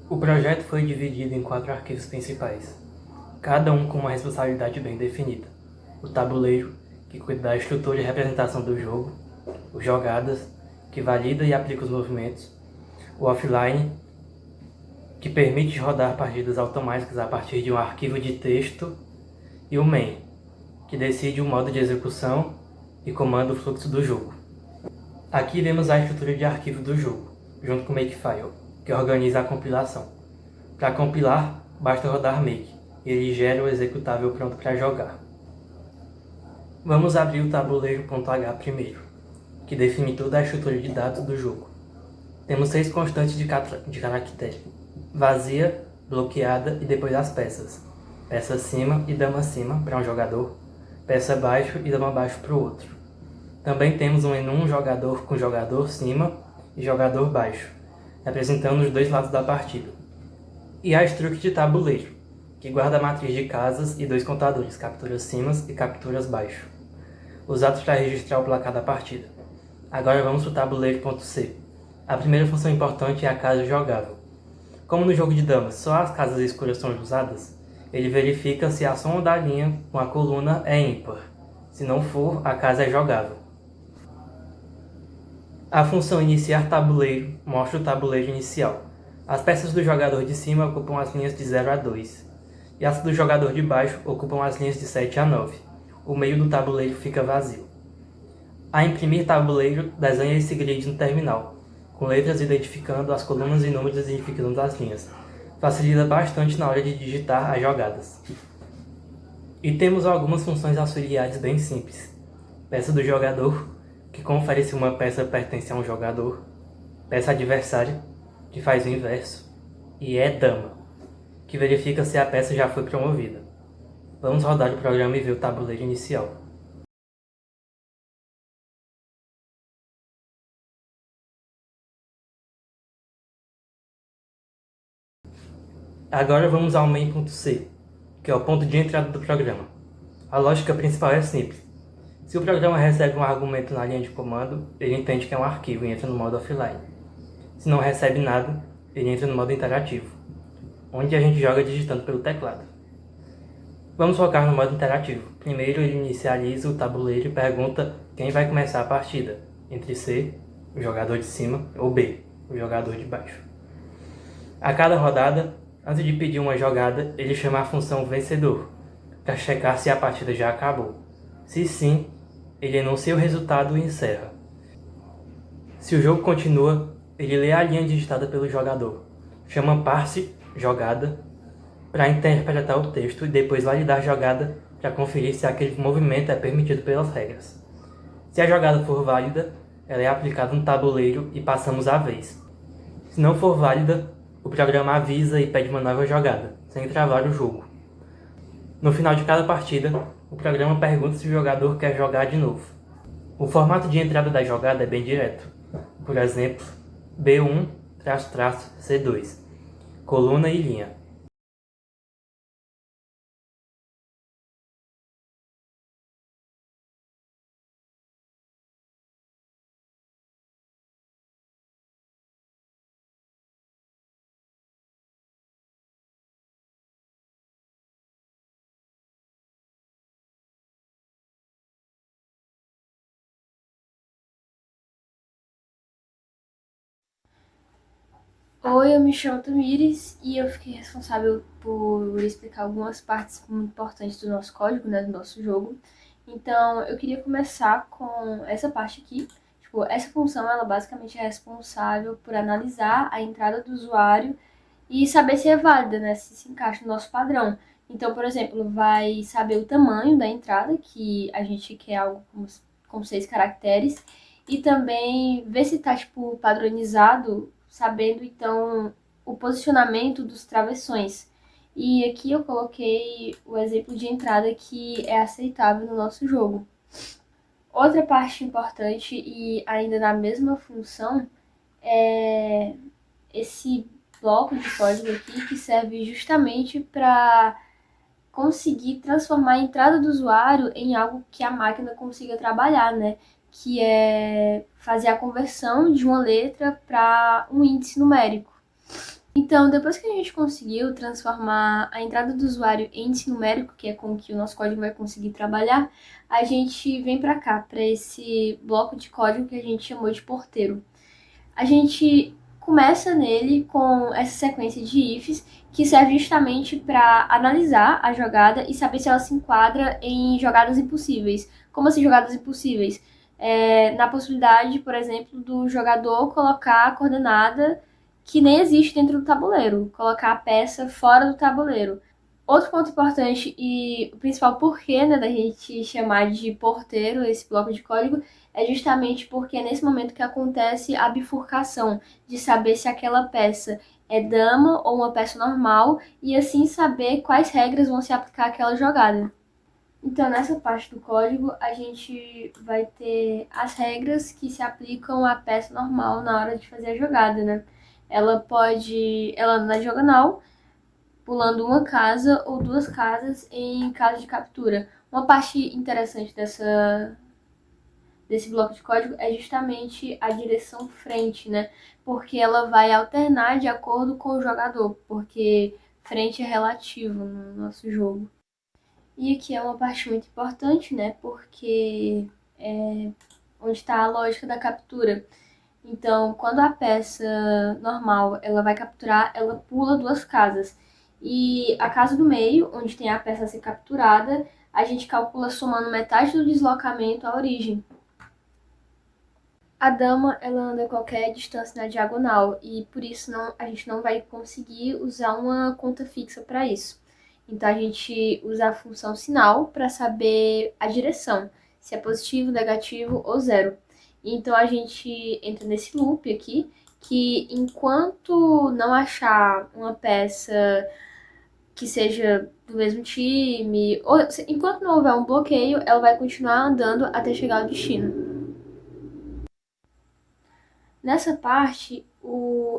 O projeto foi dividido em 4 arquivos principais, cada um com uma responsabilidade bem definida. O tabuleiro, que cuida da estrutura e representação do jogo, o jogadas, que valida e aplica os movimentos, o offline, que permite rodar partidas automáticas a partir de um arquivo de texto, e o main, que decide o modo de execução e comanda o fluxo do jogo. Aqui vemos a estrutura de arquivo do jogo, junto com o Makefile, que organiza a compilação. Para compilar, basta rodar make, e ele gera o executável pronto para jogar. Vamos abrir o tabuleiro.h primeiro, que define toda a estrutura de dados do jogo. Temos 6 constantes de caractere: vazia, bloqueada e depois as peças. Peça cima e dama cima para um jogador, peça baixo e dama baixo para o outro. Também temos um menu jogador com jogador cima e jogador baixo, representando os dois lados da partida. E a struct de tabuleiro, que guarda a matriz de casas e 2 contadores, capturas cimas e capturas baixo, usados para registrar o placar da partida. Agora vamos para o tabuleiro.c. A primeira função importante é a casa jogável. Como no jogo de damas só as casas escuras são usadas, ele verifica se a soma da linha com a coluna é ímpar. Se não for, a casa é jogável. A função iniciar tabuleiro mostra o tabuleiro inicial. As peças do jogador de cima ocupam as linhas de 0 a 2, e as do jogador de baixo ocupam as linhas de 7 a 9. O meio do tabuleiro fica vazio. A imprimir tabuleiro, desenha esse grid no terminal, com letras identificando as colunas e números identificando as linhas. Facilita bastante na hora de digitar as jogadas. E temos algumas funções auxiliares bem simples. Peça do jogador, que confere se uma peça pertence a um jogador. Peça adversária, que faz o inverso. E dama, que verifica se a peça já foi promovida. Vamos rodar o programa e ver o tabuleiro inicial. Agora vamos ao main.c, que é o ponto de entrada do programa. A lógica principal é simples. Se o programa recebe um argumento na linha de comando, ele entende que é um arquivo e entra no modo offline. Se não recebe nada, ele entra no modo interativo, onde a gente joga digitando pelo teclado. Vamos focar no modo interativo. Primeiro ele inicializa o tabuleiro e pergunta quem vai começar a partida, entre C, o jogador de cima, ou B, o jogador de baixo. A cada rodada, antes de pedir uma jogada, ele chama a função vencedor, para checar se a partida já acabou. Se sim, ele enuncia o resultado e encerra. Se o jogo continua, ele lê a linha digitada pelo jogador, chama parse jogada para interpretar o texto e depois validar a jogada para conferir se aquele movimento é permitido pelas regras. Se a jogada for válida, ela é aplicada no tabuleiro e passamos a vez. Se não for válida, o programa avisa e pede uma nova jogada, sem travar o jogo. No final de cada partida, o programa pergunta se o jogador quer jogar de novo. O formato de entrada da jogada é bem direto. Por exemplo, B1-C2, coluna e linha. Oi, eu me chamo Tamires e eu fiquei responsável por explicar algumas partes muito importantes do nosso código, né, do nosso jogo. Então, eu queria começar com essa parte aqui. Tipo, essa função, ela basicamente é responsável por analisar a entrada do usuário e saber se é válida, né, se encaixa no nosso padrão. Então, por exemplo, vai saber o tamanho da entrada, que a gente quer algo com 6 caracteres, e também ver se está, tipo, padronizado, sabendo, então, o posicionamento dos travessões. E aqui eu coloquei o exemplo de entrada que é aceitável no nosso jogo. Outra parte importante e ainda na mesma função é esse bloco de código aqui que serve justamente para conseguir transformar a entrada do usuário em algo que a máquina consiga trabalhar, né? Que é fazer a conversão de uma letra para um índice numérico. Então, depois que a gente conseguiu transformar a entrada do usuário em índice numérico, que é com que o nosso código vai conseguir trabalhar, a gente vem para cá, para esse bloco de código que a gente chamou de porteiro. A gente começa nele com essa sequência de ifs, que serve justamente para analisar a jogada e saber se ela se enquadra em jogadas impossíveis. Como assim jogadas impossíveis? Na possibilidade, por exemplo, do jogador colocar a coordenada que nem existe dentro do tabuleiro, colocar a peça fora do tabuleiro. Outro ponto importante e o principal porquê, né, da gente chamar de porteiro esse bloco de código é justamente porque é nesse momento que acontece a bifurcação de saber se aquela peça é dama ou uma peça normal e assim saber quais regras vão se aplicar àquela jogada. Então, nessa parte do código, a gente vai ter as regras que se aplicam à peça normal na hora de fazer a jogada, né? Ela anda na diagonal, pulando uma casa ou duas casas em caso de captura. Uma parte interessante desse bloco de código é justamente a direção frente, né? Porque ela vai alternar de acordo com o jogador, porque frente é relativo no nosso jogo. E aqui é uma parte muito importante, né? Porque é onde está a lógica da captura. Então, quando a peça normal ela vai capturar, ela pula duas casas. E a casa do meio, onde tem a peça a ser capturada, a gente calcula somando metade do deslocamento à origem. A dama ela anda a qualquer distância na diagonal e por isso a gente não vai conseguir usar uma conta fixa para isso. Então a gente usa a função sinal para saber a direção, se é positivo, negativo ou zero. Então a gente entra nesse loop aqui, que enquanto não achar uma peça que seja do mesmo time, ou enquanto não houver um bloqueio, ela vai continuar andando até chegar ao destino. Nessa parte,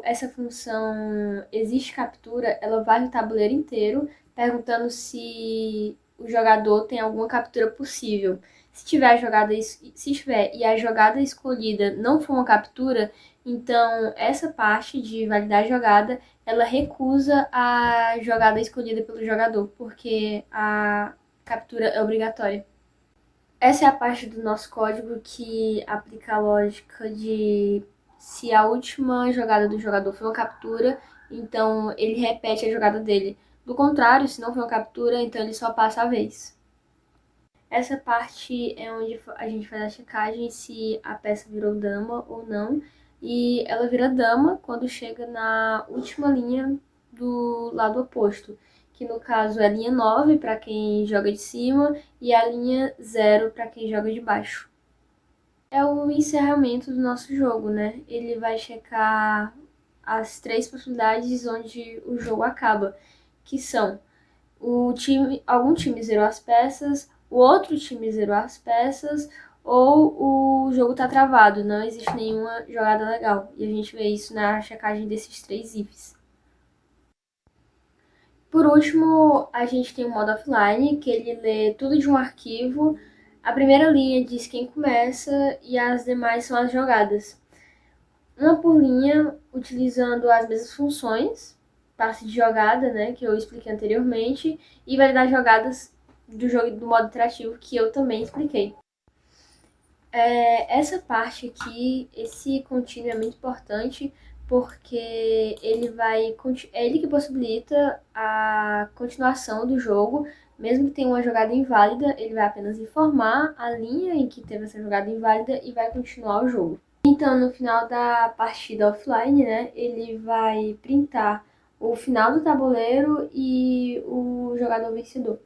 essa função existe captura, ela vai no tabuleiro inteiro, perguntando se o jogador tem alguma captura possível. Se tiver e a jogada escolhida não for uma captura, então essa parte de validar a jogada, ela recusa a jogada escolhida pelo jogador, porque a captura é obrigatória. Essa é a parte do nosso código que aplica a lógica de se a última jogada do jogador foi uma captura, então ele repete a jogada dele. Do contrário, se não foi uma captura, então ele só passa a vez. Essa parte é onde a gente faz a checagem se a peça virou dama ou não. E ela vira dama quando chega na última linha do lado oposto, que no caso é a linha 9 para quem joga de cima e a linha 0 para quem joga de baixo. É o encerramento do nosso jogo, né? Ele vai checar as três possibilidades onde o jogo acaba, que são algum time zerou as peças, o outro time zerou as peças, ou o jogo tá travado, não existe nenhuma jogada legal. E a gente vê isso na checagem desses três ifs. Por último, a gente tem o modo offline, que ele lê tudo de um arquivo. A primeira linha diz quem começa e as demais são as jogadas. Uma por linha, utilizando as mesmas funções, passe de jogada, né, que eu expliquei anteriormente, e validar jogadas do jogo do modo interativo, que eu também expliquei. Essa parte aqui, esse contínuo é muito importante, porque é ele que possibilita a continuação do jogo, mesmo que tenha uma jogada inválida, ele vai apenas informar a linha em que teve essa jogada inválida e vai continuar o jogo. Então, no final da partida offline, né, ele vai printar o final do tabuleiro e o jogador vencedor.